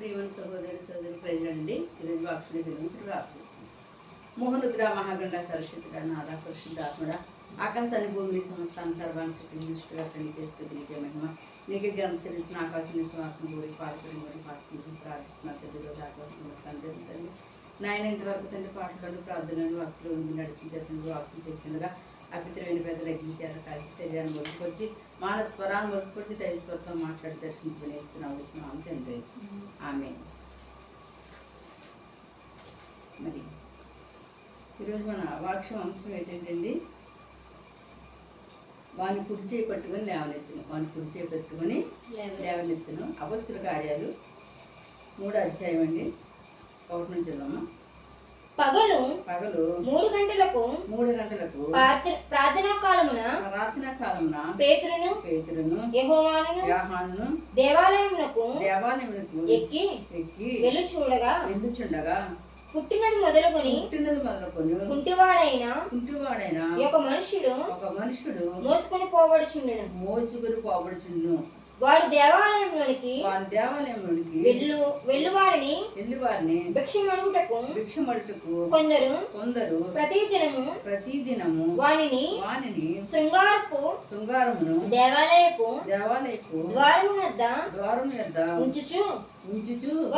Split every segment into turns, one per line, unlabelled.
ప్రియమైన సహోదరి ప్రజలండి. ఈరోజు వాక్యుడి గురించి ప్రార్థిస్తున్నాం. మోహనుద్ర మహాగండ సరస్వతిగా నాదా పరిశుద్ధాత్మడ ఆకాశాన్ని భూమిని సంస్థాన్ని సర్వాన్ని సృష్టిగా నీకే స్థితి నీకే మహిమ నీకే గమనించిన ఆకాశం నిశ్వాసం గురి పాటలు గురి పాటించి ప్రార్థిస్తున్నా తెలుగులో జరుగుతుంది. నాయన ఇంతవరకు తండ్రి పాటలను ప్రార్థనలు వాక్యులు నడిపించేందుకు వాక్యం చెప్తుండగా అపిత్రమైన పెద్దలు అగ్నిశాల కలిసి శరీరాన్ని ఒడుకొచ్చి మానస్వరాన్ని ఒడుకొచ్చి దైవస్వరంతో మాట్లాడి దర్శించుకుని ఇస్తున్నాం వచ్చిన తండ్రి ఆమె. మరి ఈరోజు మన వాక్యం అంశం ఏంటంటే వాని కుడి చేయి పట్టుకొని లేవనెత్తును. వాని కుడి చేయి పట్టుకొని లేవనెత్తును. అపొస్తలుల కార్యాలు 3వ అధ్యాయం అండి, 1 నుంచి చదవమ్మా.
పగలు 3 గంటలకు ప్రార్థనా కాలమున పేతురును యోహానును దేవాలయమునకు ఎక్కి వెళ్ళుచుండగా పుట్టినది మొదలుకొని కుంటివాడైన ఒక మనుషుడు మోసుకొని పోబడుచుండును. వాడు దేవాలయంలోనికి వెళ్ళువారిని భిక్షమడుటకు కొందరు ప్రతిదినము వానిని శృంగారమును దేవాలయపు ద్వారము యొద్ద ఉంచుచు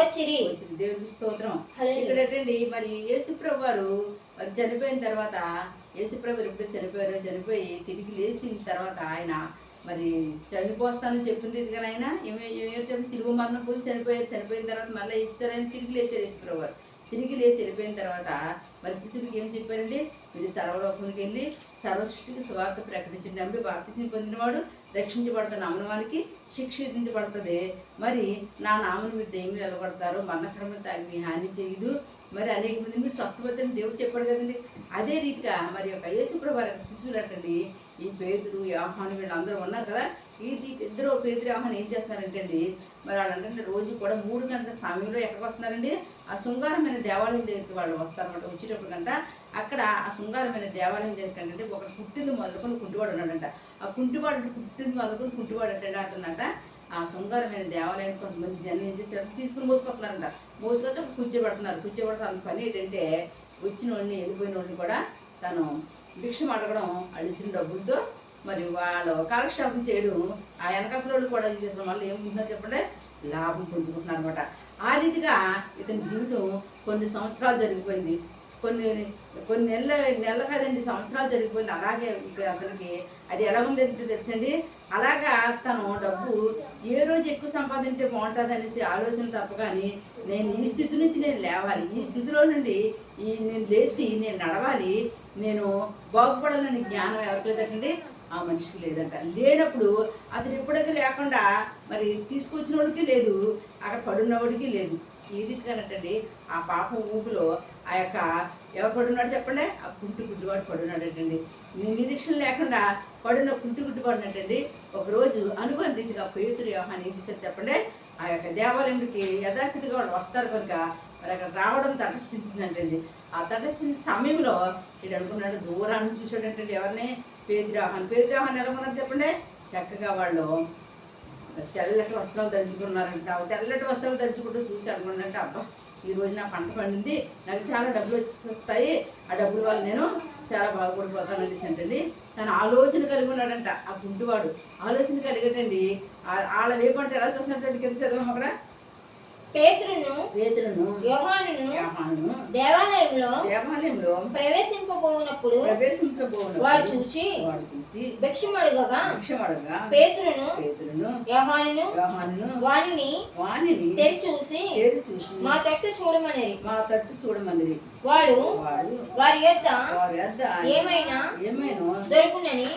వచ్చిరి.
దేవునికి స్తోత్రం. ఇక్కడటండి మరి యేసుప్రభు వారు మరి చనిపోయిన తర్వాత యేసుప్రభు ఎప్పుడు చనిపోయి తిరిగి లేచిన తర్వాత ఆయన మరి చనిపోస్తానని చెప్పిండేది కానీ ఆయన ఏమో సిలువ మరణం పోయి చనిపోయిన తర్వాత మళ్ళీ ఇచ్చారు. ఆయన తిరిగి లేచారు యేసుప్రభు వారు. తిరిగి లేచి వెళ్ళిపోయిన తర్వాత మరి శిశువుకి ఏం చెప్పారండి, మీరు సర్వలోకానికి వెళ్ళి సర్వసృష్టికి సువార్త ప్రకటించండి. నమ్మి బాప్తిస్మం పొందినవాడు రక్షించబడతాడు, నమ్మని వానికి శిక్ష విధించబడుతుంది. మరి నా నామను మీరు దెయ్యం నిలబడతారు, మరణకరమైన తాగి హాని చేయదు, మరి అనేక మంది మీరు స్వస్థపడతారని దేవుడు చెప్పాడు కదండి. అదే రీతిగా మరి యొక్క యేసుప్రభు వారి శిశువులు అంటండి ఈ పేతురు యోహాను వీళ్ళందరూ ఉన్నారు కదా. పేతురు యోహాను ఏం చేస్తున్నారంటండి, మరి వాళ్ళంటే రోజు కూడా 3 గంటల సమయంలో ఎక్కడికి వస్తున్నారండి, ఆ శృంగారమైన దేవాలయం దగ్గరికి వాళ్ళు వస్తారన్నమాట. వచ్చేటప్పుడు కంట అక్కడ ఆ శృంగారమైన దేవాలయం దగ్గరికి అంటే ఒకటి పుట్టింది మొదలుకొని కుంటివాడు ఉన్నాడంట. ఆ పుట్టింది మొదలుకొని కుంటివాడు అంటే అతనంట ఆ శృంగారమైన దేవాలయానికి కొంతమంది జనం ఏం చేసేటప్పుడు తీసుకుని మోసుకొస్తున్నారంట. మోసుకొచ్చి అప్పుడు కూర్చోబెడుతున్నారు. అంత పని ఏంటంటే వచ్చిన వాడిని వెళ్ళిపోయిన వాడిని కూడా తను భిక్షం అడగడం, అడిచిన డబ్బులతో మరి వాళ్ళు కాలక్షేపం చేయడం, ఆ వెనకతలోళ్ళు కూడా ఇతను వల్ల ఏముంటుందో చెప్పండి లాభం పొందుకుంటున్నారు అనమాట. ఆ రీతిగా ఇతని జీవితం కొన్ని సంవత్సరాలు జరిగిపోయింది. కొన్ని నెలలు కాదండి, సంవత్సరాలు జరిగిపోయింది. అలాగే ఇక అతనికి అది ఎలా ఉందంటే తెలుసండి, అలాగా తను డబ్బు ఏ రోజు ఎక్కువ సంపాదింటే బాగుంటుంది అనేసి ఆలోచన తప్ప కానీ నేను ఈ స్థితి నుంచి నేను లేవాలి, ఈ స్థితిలో నుండి నేను లేచి నేను నడవాలి, నేను బాగుపడాలని జ్ఞానం ఎవరికి లేదండి, ఆ మనిషికి లేదంట. లేనప్పుడు అతను ఎప్పుడైతే లేకుండా మరి తీసుకొచ్చిన వాడికి లేదు, అక్కడ పడున్నవాడికి లేదు. ఈ రీతిగానటండి ఆ పాప ఊపిలో ఆ యొక్క ఎవరు పడున్నాడు చెప్పండి, ఆ గుడ్డివాడు పడున్నాడటండి. నిరీక్షణ లేకుండా గుడ్డివాడు పడినట్టండి. ఒకరోజు అనుకోని రీతిగా పేతురు యోహాను ఏం చేశారు చెప్పండి, ఆ యొక్క దేవాలయంకి యథాస్థితిగా వాళ్ళు వస్తారు కనుక మరి అక్కడ రావడం తటస్థించిందంటండి. ఆ తటస్థించిన సమయంలో ఇటు అనుకున్నాడు, దూరాన్ని చూసాడంటండి ఎవరిని, పేతురు యోహాను ఎలా ఉన్నారు చెప్పండి, చక్కగా వాళ్ళు తెల్లటి వస్త్రాలు ధరించుకున్నారంట. తెల్లటి వస్త్రాలు ధరించుకుంటూ చూసి అనుకున్నాడంటే అబ్బా ఈ రోజు నా పంట పండింది, నాకు చాలా డబ్బులు వస్తాయి, ఆ డబ్బుల వల్ల నేను చాలా బాగుపడిపోతాను అనేసి అంటండి తను ఆలోచన కలిగి ఉన్నాడంట. ఆ గుడ్డివాడు ఆలోచన కలిగటండి. వాళ్ళ వేపంటే ఎలా చూసినట్టు కింద చదవం అక్కడ
పేతురును యోహానును దేవాలయంలో ప్రవేశింపబోనప్పుడు వాడు చూసి భిక్షమడుగగా పేతురును యోహానును వానిని తెరిచి చూసి మా తట్టు చూడమనిరి. వాడు వారి యొద్ద ఏమైనా దొరుకునని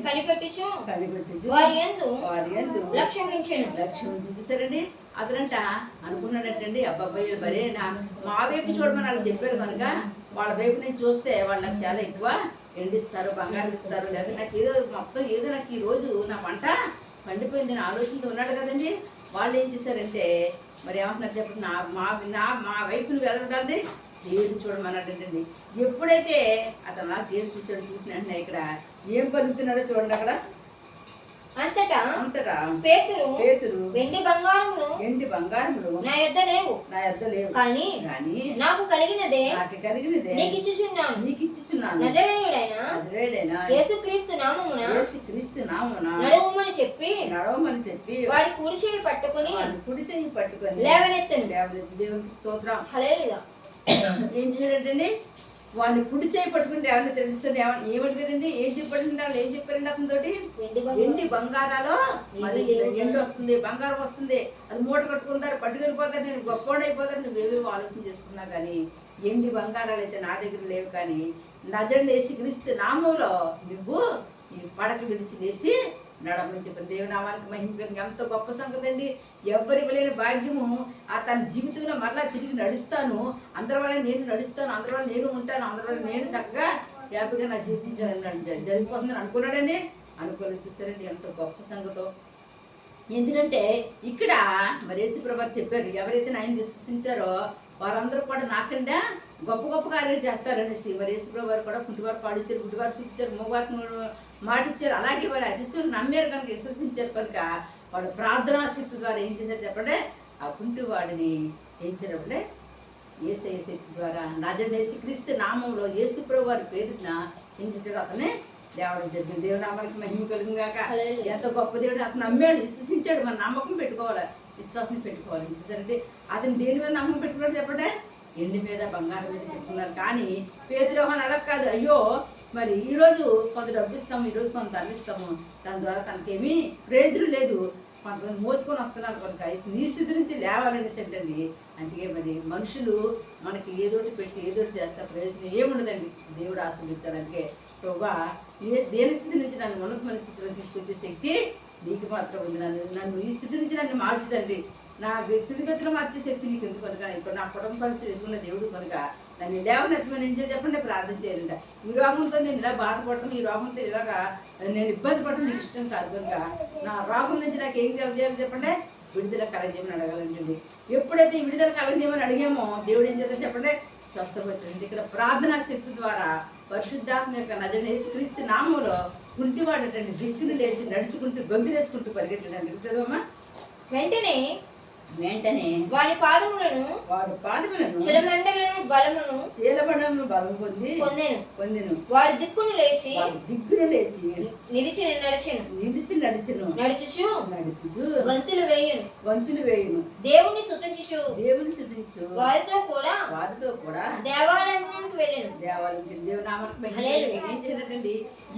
కనిపెట్టుచు వారి యందు లక్ష్యమించెను.
చూసారండి అతనంట అనుకున్నాడటండి, అబ్బాయి బరే మా వైపు చూడమని వాళ్ళు చెప్పారు కనుక వాళ్ళ వైపు నేను చూస్తే వాళ్ళు నాకు చాలా ఎక్కువ ఎండిస్తారు, బంగారం ఇస్తారు, లేదా నాకు ఏదో మొత్తం ఏదో నాకు ఈరోజు నా పంట పండిపోయింది అని ఆలోచనతో ఉన్నాడు కదండి. వాళ్ళు ఏం చేశారంటే మరి ఏమంటున్నారు చెప్పండి, మా వైపుని వెళ్ళడండి దేవుడు చూడమన్నాడండి. ఎప్పుడైతే అతను నా దేవుడు చూసాడు, చూసిన వెంటనే ఇక్కడ ఏం పలుకుతున్నాడో చూడండి, అక్కడ
అంతటా
అంతటా
పేతురు
పేతురు
వెండి బంగారములు నా యొద్ద లేవు కానీ నాకు కలిగినదే నీకు ఇచ్చుచున్నాను నజరేయుడైన యేసుక్రీస్తు నామమున నడవమని చెప్పి వాడి కుడి చేయి పట్టుకుని లేవనెత్తను.
దేవునికి స్తోత్రం.
హల్లెలూయా.
ఏం చేయడండి, వాళ్ళని కుడి చేయి పట్టుకుంటే ఏమన్నా తెలుస్తుంది, ఏమంటారండి, ఏం చెప్పండి, వాళ్ళు ఏం చెప్పారండి అతనితోటి, ఎండి బంగారాలో మరి ఎండు వస్తుంది, బంగారం వస్తుంది, అది మూట కట్టుకుంటారు, పట్టుకెళ్ళిపోతారు, నేను గొప్పవాడైపోతాను, నువ్వేమో ఆలోచన చేసుకున్నా కానీ ఎండి బంగారాలు అయితే నా దగ్గర లేవు, కానీ నజరుడైన యేసుక్రీస్తు నామములో నువ్వు ఈ పడక విడిచి వేసి నడమని చెప్పిన దేవునామానికి మహిమ. ఎంతో గొప్ప సంగతి అండి. ఎవరికి లేని భాగ్యము ఆ తన జీవితంలో మరలా తిరిగి నడుస్తాను, అందరి వల్ల నేను నడుస్తాను, అందరి వల్ల నేను ఉంటాను, అందరి వల్ల నేను చక్కగా హ్యాపీగా నా జీవితం జరిగిపోతుందని అనుకున్నాడండి. అనుకోలేదు. చూస్తారండి ఎంతో గొప్ప సంగతో. ఎందుకంటే ఇక్కడ మరి యేసుప్రభు చెప్పారు, ఎవరైతే ఆయన విశ్వసించారో వారందరూ కూడా నాకంటే గొప్ప గొప్ప కార్యాలు చేస్తారనేసి. మరి యేసుప్రభు వారు కూడా కుంటివారు పాడిచ్చారు, గుడ్డివారు చూపించారు, మూగారు మాట ఇచ్చారు. అలాగే వారు ఆ శిష్యులు నమ్మారు కనుక, విశ్వసించారు కనుక వాడు ప్రార్థనా శక్తి ద్వారా ఏం చేశారు చెప్పండి, ఆ కుంటివాడిని ఏం చేసినప్పుడే యేసయ్య శక్తి ద్వారా నజరుడైన యేసుక్రీస్తు నామంలో యేసుప్రభు వారి పేరున ఏం చేశాడు, అతనే లేవడం జరిగింది. దేవుడు నామానికి మహిమ కలుగును గాక. ఎంత గొప్ప దేవుడు, అతను నమ్మాడు, విశ్వసించాడు. మన నమ్మకం పెట్టుకోవాలి, విశ్వాసం పెట్టుకోవాలి. చూసారంటే అతను దేని మీద నమ్మకం పెట్టుకున్నాడు చెప్పండి, ఎండి మీద బంగారం మీద పెట్టుకున్నారు. కానీ పేతురు యోహాను అలా కాదు, అయ్యో మరి ఈరోజు కొంత డబ్బు ఇస్తాము, ఈరోజు కొంత తరలిస్తాము, దాని ద్వారా తనకేమీ ప్రయోజనం లేదు, కొంతమంది మోసుకొని వస్తున్నారు కనుక నీ స్థితి నుంచి లేవాలని చెప్పండి. అందుకే మరి మనుషులు మనకి ఏదోటి పెట్టి ఏదోటి చేస్తే ప్రయోజనం ఏముండదండి, దేవుడు ఆశీర్వదించాడు. అందుకే ప్రభువా దేని స్థితి నుంచి నన్ను ఉన్నతమైన స్థితిలో తీసుకొచ్చే శక్తి నీకు మాత్రం ఉంది, నన్ను ఈ స్థితి నుంచి నన్ను మార్చుదండి, నా స్థితిగతులు మార్చే శక్తి నీకు ఎందుకు కనుక, ఇప్పుడు నా కుటుంబ పరిస్థితి ఎదుగున్న దేవుడు కనుక నన్ను లేవనెత్తమని ఏం చేయాలి చెప్పండి, ప్రార్థన చేయాలంట. ఈ రోగంతో నేను ఇలా బాధపడటం, ఈ రోగంతో ఇలాగా నేను ఇబ్బంది పడటం నీకు ఇష్టం కాదు కనుక నా రోగం నుంచి నాకు ఏం కలగజేయాలి చెప్పండి, విడుదల కలగజేయమని అడగాలంటండి. ఎప్పుడైతే ఈ విడుదల కలగజేయమని అడిగామో దేవుడు ఏం చేద్దాం చెప్పండి, స్వస్థపరచండి. ఇక్కడ ప్రార్థనా శక్తి ద్వారా పరిశుద్ధాత్మ యొక్క నజరుడైన యేసుక్రీస్తు నామములో కుంటివాడటండి దిక్కును లేచి నడుచుకుంటూ గొంతులేసుకుంటూ పరిగెట్టండి. చదవమ్మా. వెంటనే
వాడి పాదములను
శీలమండలను బలము పొందెను.
వాడి దిక్కును లేచి
నిలిచి నడిచెను. నడుచుచు
గంతులు
వేయును.
దేవుని స్తుతించు వారితో కూడా దేవాలయానికి వెళ్ళెను.
దేవుని నామమునకు ఏం చేయడండి,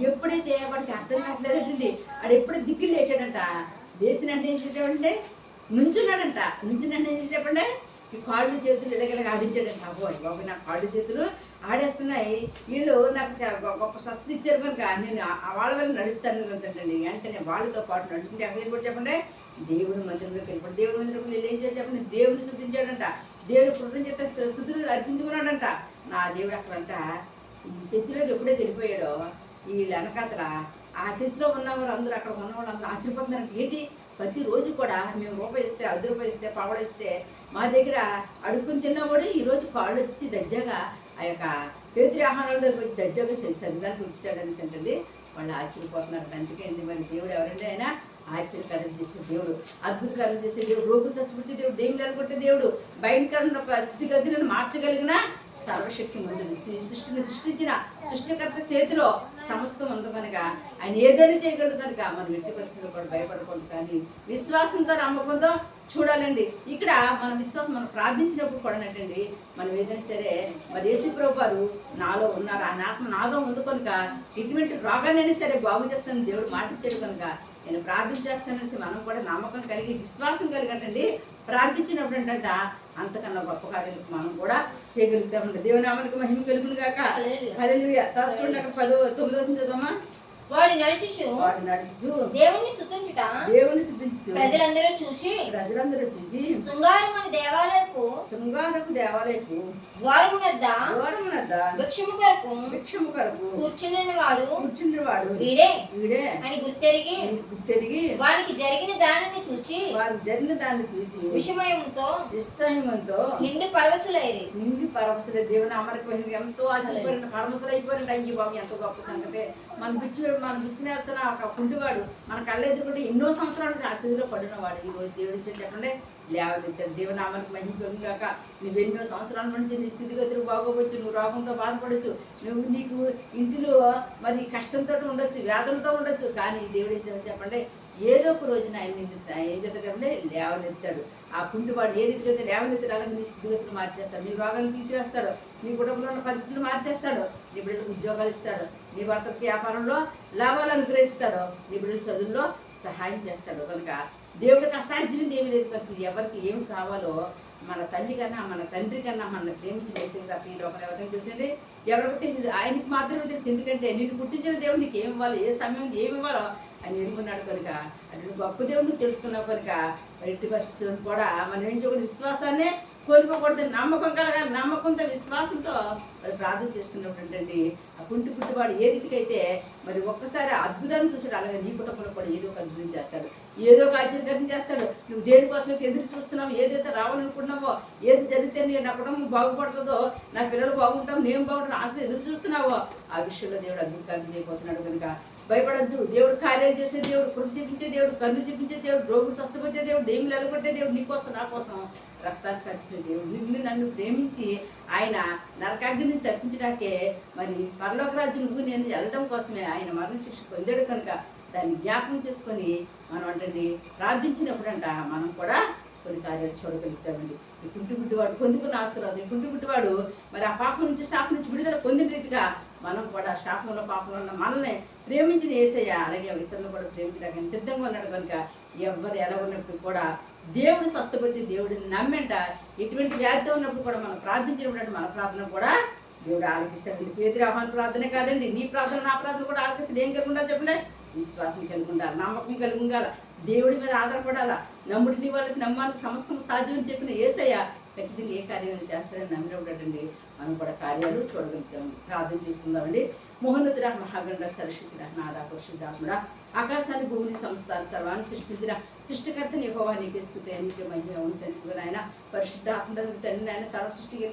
ఎప్పుడైతే వాడికి అర్థం కావట్లేదండి, ఆడు ఎప్పుడు దిక్కులు లేచాడంట, లేచినంటే ఏం చేసాడంటే నుంచున్నాడంట. నుంచున్నాడు ఏం చెప్పండి, ఈ కాళ్ళు చేతులు ఇలాగ ఆడించాడంట. బాబు నా కాళ్ళు చేతులు ఆడేస్తున్నాయి, వీళ్ళు నాకు గొప్ప స్వస్థ ఇచ్చారు కనుక నేను వాళ్ళ వల్ల నడుస్తాను కొంచెండి. వెంటనే వాళ్ళతో పాటు నడుచుకుంటే ఎక్కడ వెళ్ళిపోయి చెప్పండి, దేవుని మందిరంలోకి వెళ్ళిపోయి దేవుని మందిరంలో ఏం చేయాలి చెప్పండి, దేవుని స్తుతించాడంట. దేవుడు కృతజ్ఞత స్తుతులు అర్పించుకున్నాడంట. నా దేవుడు అక్కడంట ఈ చర్చిలోకి ఎప్పుడైతే వెళ్ళిపోయాడో వీళ్ళు వెనకాతల ఆ చర్చిలో ఉన్నవారు అందరూ, అక్కడ ఉన్నవాళ్ళు అందరూ ఆశ్చర్యపోతున్నారంట. ఏంటి ప్రతిరోజు కూడా మేము రూపాయి ఇస్తే, 10 రూపాయలు ఇస్తే, పావడ ఇస్తే మా దగ్గర అడుక్కుని తిన్నవాడు ఈరోజు కాళ్ళు వచ్చి దర్జాగా ఆ యొక్క పేతురు ఆహారాల దగ్గర వచ్చి దర్జాగా చదివానికి వచ్చాడని అంటండి. వాళ్ళు ఆశ్చర్యపోతున్నారు. అందుకేంటి మరి దేవుడు ఎవరంటే ఆయన ఆశ్చర్యకరం చేసే దేవుడు, అద్భుతకరం చేసే దేవుడు, రోగులు చచ్చిపెట్టే దేవుడు, దేవుడు నిలగొట్టే దేవుడు, భయంకరమైన స్థితిగతులను మార్చగలిగిన సర్వశక్తి మందుడు, సృష్టిని సృష్టించిన సృష్టికర్త చేతిలో సమస్తం ఉంది కనుక ఆయన ఏదైనా చేయగలడు కనుక మనం ఎట్టి పరిస్థితుల్లో కూడా భయపడకూడదు, కానీ విశ్వాసంతో నమ్మకంతో చూడాలండి. ఇక్కడ మన విశ్వాసం మనం ప్రార్థించినప్పుడు కూడా ఏంటండి, మనం ఏదైనా సరే మరి యేసుప్రభు వారు నాలో ఉన్నారు, ఆయన ఆత్మ నాలో ఉంది కనుక ఇటువంటి రోగాన్ని సరే బాగు చేస్తానని దేవుడు మాటిచ్చాడు కనుక నేను ప్రార్థించేస్తాననేసి మనం కూడా నమ్మకం కలిగి విశ్వాసం కలిగంటండి ప్రార్థించినప్పుడు ఏంటంట అంతకన్నా గొప్ప కార్యాలు మనం కూడా చేయగలుగుతామండి. దేవుని నామానికి మహిమ కలుగును గాక. హల్లెలూయా. చూడండి అక్కడ 9 చదవమ్మా.
వాడు నడుచుచు దేవుని స్తుతించుట ప్రజలందరూ చూసి శృంగారపు దేవాలయపు ద్వారమునద్ద భిక్షము కొరకు కూర్చున్నవాడు వీడే అని గుర్తెరిగి వానికి జరిగిన దానిని చూసి విషమయంతో నిండి పరవశులైరి.
దేవుని అమరికి ఎంతో ఆశ్చర్యపోయిన పరమశులైపోయిన అయ్యి బాబు ఎంత గొప్ప సంగతే. మన పిచ్చి మనం విసినేస్తున్న ఒక కుంటివాడు మన కళ్ళెదురుకుంటే ఎన్నో సంవత్సరాలు ఆ స్థితిలో పడినవాడు ఈరోజు దేవుడి నుంచి చెప్పండి లేవనెత్తాడు. దేవునామానికి మహిమ కలుగుగాక. నువ్వు ఎన్నో సంవత్సరాల నుంచి నీ స్థితిగతులు బాగోవచ్చు, నువ్వు రోగంతో బాధపడవచ్చు, నీకు ఇంటిలో మరి కష్టంతో ఉండొచ్చు, వ్యాధులతో ఉండొచ్చు, కానీ దేవుడు ఏం చేయాలి చెప్పండి ఏదో ఒక రోజున ఆయన ఏం చేస్తాడంటే లేవనెత్తాడు. ఆ కుంటివాడు ఏ రీతిగా అయితే లేవనెత్తడానికి నీ స్థితిగతులు మార్చేస్తాడు, నీ రోగాలను తీసివేస్తాడు, నీ కుటుంబంలో ఉన్న పరిస్థితులు మార్చేస్తాడు, నీ బిడ్డలకు ఉద్యోగాలు ఇస్తాడు, నీ భర్తకి వ్యాపారంలో లాభాలు అనుగ్రహిస్తాడు, నీ బిడ్డల చదువుల్లో సహాయం చేస్తాడు. కనుక దేవుడికి అసాధ్యమైంది ఏమీ లేదు. కనుక ఎవరికి ఏమి కావాలో మన తల్లి కన్నా మన తండ్రి కన్నా మనల్ని ప్రేమించి వేసేది తప్ప ఈ లోపల ఎవరికైనా తెలిసింది ఎవరికి తెలియదు. ఆయనకి మాత్రమే తెలుసు. ఎందుకంటే నేను పుట్టించిన దేవుడు నీకు ఏమి ఇవ్వాలి, ఏ సమయం ఏమి ఇవ్వాలో ఆయన ఎరుగున్నాడు కనుక అటు గొప్ప దేవుడిని తెలుసుకున్నావు కనుక ఎట్టి పరిస్థితులను కూడా మనం ఏం చేయకూడదు, విశ్వాసాన్నే కోల్పోకూడదు, నమ్మకం కలగాలి. నమ్మకంతో విశ్వాసంతో మరి ప్రార్థన చేసుకున్నప్పుడు ఆ పుట్టివాడు ఏ రీతికైతే మరి ఒక్కసారి అద్భుతాన్ని చూసాడు, అలాగే నీ కుటుంబంలో కూడా ఏదో ఒక అద్భుతం చేస్తాడు, ఏదో ఒక ఆశ్చర్యకరం చేస్తాడు. నువ్వు దేనికోసమైతే ఎదురు చూస్తున్నావు, ఏదైతే రావాలనుకున్నావో, ఏది జరిగితే నా కుటుంబం బాగుపడుతుందో, నా పిల్లలు బాగుంటాం, నేను బాగుంటాను ఆశ ఎదురు చూస్తున్నావో ఆ విషయంలో దేవుడు అద్భుతాన్ని చేయబోతున్నాడు. కనుక భయపడద్దు. దేవుడు కార్యాలు చేసే దేవుడు, కృప చూపించే దేవుడు, కన్ను చూపించే దేవుడు, రోగులు స్వస్థపరిచే దేవుడు, దేవుళ్ళు ఎలగొట్టే దేవుడు, నీకోసం నా కోసం రక్తాన్ని ఖర్చిన దేవుడు, నిన్ను నన్ను ప్రేమించి ఆయన నరకాగ్ని నుంచి తప్పించడానికే మరి పరలోక రాజ్యం నువ్వు నేను వెళ్ళడం కోసమే ఆయన మరణ శిక్ష పొందాడు. కనుక దాన్ని జ్ఞాపకం చేసుకొని మనం అంటే ప్రార్థించినప్పుడంట మనం కూడా కొన్ని కార్యాలు చూడగలుగుతామండి. ఈ కుంటివాడు పొందుకున్న ఆశీర్వాదం, ఈ కుంటివాడు మరి ఆ పాపం నుంచి శాపం నుంచి విడుదల పొందిన రీతిగా మనం కూడా శాపంలో పాపంలో ఉన్న మనల్ని ప్రేమించిన యేసయ్య అలాగే ఇతరులను కూడా ప్రేమించడానికి సిద్ధంగా ఉన్నాడు. కనుక ఎవరు ఎలా ఉన్నప్పుడు కూడా దేవుడు స్వస్థపరిచి దేవుడిని నమ్మెంట ఎటువంటి వ్యాధితో ఉన్నప్పుడు కూడా మనం ప్రార్థించినప్పుడు మన ప్రార్థన కూడా దేవుడు ఆలకిస్తాడు. పేదరి ఆహ్వాన ప్రార్థనే కాదండి, నీ ప్రార్థన నా ప్రార్థన కూడా ఆలకిస్తాడు. ఏం కలిగి ఉండాలి చెప్పండి, విశ్వాసం కలిగి ఉండాలి, నమ్మకం కలిగి ఉండాలి, దేవుడి మీద ఆధారపడాలా. నమ్ముడిని వాళ్ళకి నమ్మానికి సమస్తం సాధ్యం చెప్పిన యేసయ్య ఖచ్చితంగా ఏ కార్యాలు చేస్తారని నమ్మినప్పుడండి మనం కూడా కార్యాలు చూడగలుగుతాం. ప్రార్థన చేసుకుందామండి. మోహన్నతుడా మహాగండ సరస్వతిరా నాదా పరిశుద్ధాత్ముడా ఆకాశాన్ని భూమిని సంస్థాన్ని సర్వాన్ని సృష్టించిన సృష్టికర్తని యెహోవా నీకే స్తుతి, నీకే మహిమ ఉంటుంది. ఆయన పరిశుద్ధాత్ముడు తండ్రి నాయన సర్వ సృష్టికి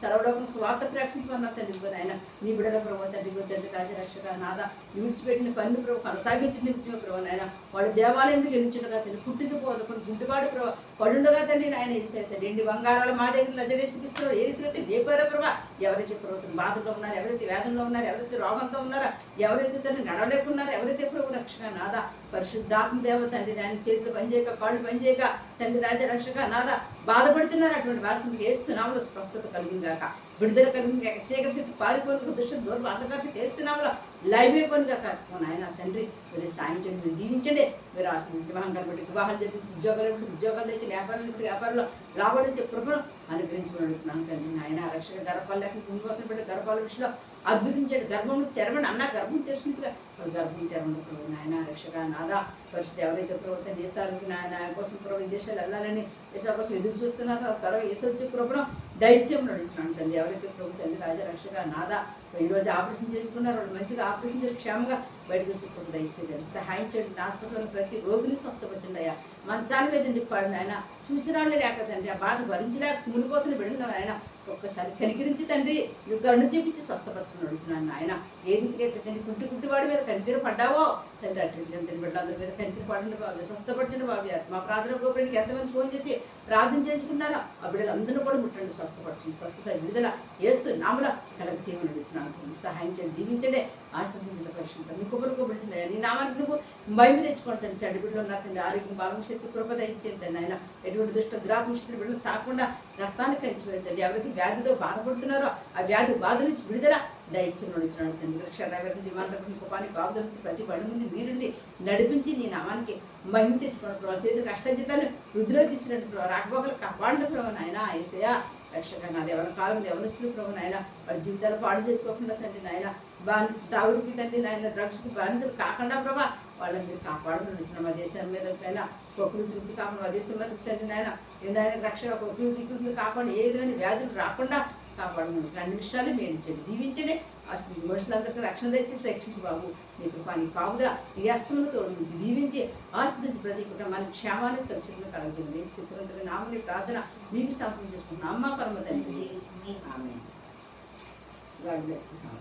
సర్వలోకం స్వార్థ ప్రకటించమన్న తండ్రి ఆయన నీ బిడల ప్రభావ తండ్రి రాజరక్షక నాదా విడిచిపెట్టిన పన్ను ప్రభు కొనసాగించిన నిత్యం ప్రభు నాయన వాడు దేవాలయంలో గెలిచుండగా తండ్రి పుట్టింది పోదుకొని గుంటుబాటు ప్రభావ పడుండగా తండ్రి నాయన ఇస్తే తండ్రి బంగారాలు మా దగ్గర లజడేసిపిస్తారు. ఏ రీతిగా లేపారో ప్రభావ ఎవరైతే ప్రభుత్వం బాధలో ఉన్నారు, ఎవరైతే వేదంలో ఉన్నారు, ఎవరైతే రోగంతో ఉన్నారో, ఎవరైతే తండ్రి నడవలేకున్నారో, ఎవరైతే ప్రభు రక్షక నాదా పరిశుద్ధాత్మ దేవ తండ్రి నాయన చేతులు పనిచేయక కాళ్ళు పనిచేయక తండ్రి రాజరక్షక నాదా బాధపడుతున్నారు. అటువంటి వారికి వేస్తున్నాములో స్వస్థత కలిగిందాక, విడుదల కలిగిందాక, శేఖర శక్తి పారిపోయిన దుష్ట దూరం అంధకార శక్తి వేస్తున్నాములో లైవ్ అయిపోయినగాక నాయన తండ్రి మీరు సాయించండి, మీరు దీవించండి, మీరు ఆశ్రయించండి. మహంగారు బట్టి వివాహాలు చెప్పి ఉద్యోగాలు తెచ్చి వ్యాపారాలు లాభాలు ఇచ్చే కృపను అనుగ్రహించమని అడుగుతున్నాను తండ్రి నాయన. రక్షక గర్భాలు లేకుండా కుంభపోతున్న బట్టి గర్భాల విషయంలో అద్భుతించండి. గర్భం తెరవండి అన్న గర్భం తెరిచినట్టుగా గర్భం తెరవండి నాయన. రక్షక నాదా పరిస్థితి ఎవరైతే ప్రభుత్వం దేశాలకి నాయన కోసం ప్రభు దేశాలు వెళ్ళాలని దేశాల కోసం ఎదురు చూస్తున్నారో త్వరగా వచ్చే కృపను దైత్యం నడుస్తున్నాను తండ్రి. ఎవరైతే ప్రభుత్వం రాజరక్షక నాదా ఈరోజు ఆపరేషన్ చేసుకున్నారు వాళ్ళు మంచిగా ఆపరేషన్ చేసి క్షేమంగా బయటకు వచ్చి కృప దయచేయండి, సహాయం చేయండి. హాస్పిటల్లో ప్రతి రోగిని స్వస్థపరచండి అయ్యా. మంచాల మీద పడిన ఆయన చూసిన వాళ్ళే లేక తండ్రి ఆ బాధ భరించలేక మునిపోతున్న బిడ్డలు ఆయన ఒక్కసారి కనికరించి తండ్రి నువ్వు కరుణ చూపించి స్వస్థపరచమని అడుగుతున్నాను ఆయన. ఏ రీతికైతే తండ్రి కుంటివాడి మీద కనికర పడ్డావో తండ్రి అటు తండ్రి బిడ్డలందరి మీద కనికర పడండి బాబు, స్వస్థపరచండి బాబు. మా ప్రార్థన గోపురానికి ఎంతమంది ఫోన్ చేసి ప్రార్థన చేయించుకున్నారో ఆ బిడ్డలందరూ కూడా ముట్టండి, స్వస్థపరచండి. స్వస్థత విడుదల వేస్తూ నామలో కలగ చేయమని అడుగుతున్నాను తండ్రి. సహాయం చేయండి, దీవించండి, ఆశ్రదించండి. పరిశుద్ధం మీ కొబ్బరికోబడిచిన నీ నామానికి నువ్వు భయం తెచ్చుకోండి తండ్రి. చెడ్డ బిడ్డలు ఉన్నారు తండ్రి, ఆరోగ్యం బాగా శక్తి కృప దయచేయండి తండ్రి ఆయన. ఎటువంటి దుష్ట దురాత్మశక్తులు బిడ్డలు తాకుండా రక్తాన్ని కలిసి పెడతండి. ఎవరైతే వ్యాధితో బాధపడుతున్నారో ఆ వ్యాధి బాధ నుంచి విడుదల దయచేసి నడుచున్నాడు తండ్రి. రక్షణ విమానం కుపాని బాధ నుంచి ప్రతి పడి ముందు మీరుండి నడిపించి నీ నామానికి మహిమ తెచ్చుకోవడం చేతులు కష్టజీతాన్ని వృద్ధిలో తీసుకున్నట్టు రాకపోకలు కాపాడిన ప్రభు నాయన. ఏసయ్య రక్షక నాది ఎవరి కాలం ఎవరిస్తున్న ప్రభు నాయన. వారి జీవితాలు పాడు చేసుకోకుండా తండ్రి నాయన. తాగుడికి తండ్రి నాయన, డ్రగ్స్కి బానిసలు కాకుండా ప్రభా వాళ్ళని మీరు కాపాడుకుని వచ్చిన మా దేశం మీద పైన ప్రకృతి తృప్తి కాకుండా మా దేశం మీద తండ్రి నాయన ఏదైనా రక్షణ ప్రకృతి కాకుండా ఏ విధమైన వ్యాధులు రాకుండా కాపాడుకుని అన్ని విషయాలు మేలించండి, దీవించండి. అసలు మనుషులందరికీ రక్షణ తెచ్చి రక్షించి బాబు మీకు పని పావుగా ఈ అస్తమును తోడించి దీవించి ఆస్వాదించి ప్రతి కుటుంబానికి క్షేమాన్ని సురక్షితంగా కలగజేయండి. స్థితివంతుల నామని ప్రార్థన మీకు సమర్పణ చేసుకుంటున్నాం అమ్మ పరమ తండ్రి. ఆమేన్. God bless you.